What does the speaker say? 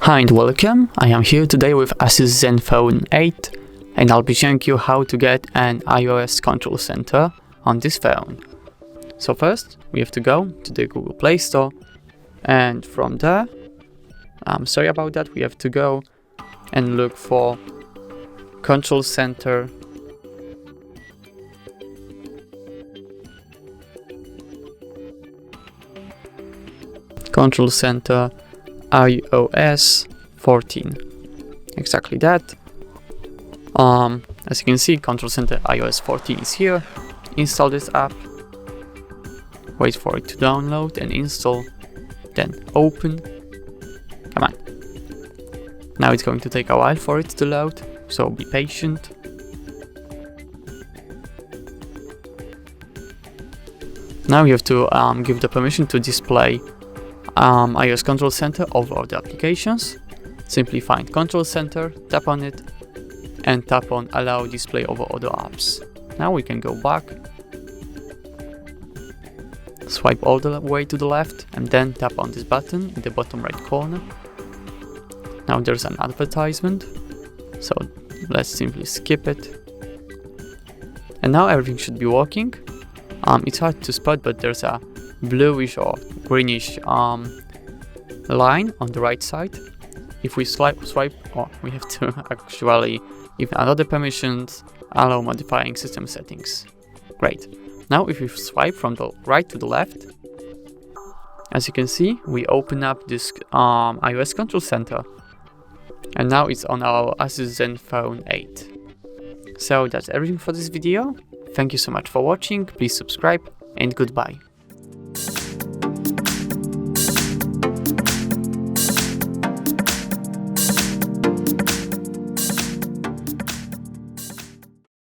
Hi and welcome, I am here today with ASUS Zenfone 8 and I'll be showing you how to get an iOS control center on this phone. So first we have to go to the Google Play Store, and from there, sorry about that, we have to go and look for control center iOS 14, exactly that. As you can see, Control Center iOS 14 is here. Install this app, wait for it to download and install, then open. Come on. Now it's going to take a while for it to load, so be patient. Now you have to give the permission to display iOS Control Center over the applications. Simply find Control Center, tap on it, and tap on Allow Display over other apps. Now we can go back, swipe all the way to the left, and then tap on this button in the bottom right corner. Now there's an advertisement, so let's simply skip it. And now everything should be working. It's hard to spot, but there's a bluish or greenish line on the right side. If we swipe, we have to actually give another permissions, allow modifying system settings. Great. Now if we swipe from the right to the left, as you can see, we open up this iOS Control Center, and now it's on our ASUS Zenfone 8. So that's everything for this video. Thank you so much for watching, please subscribe, and goodbye.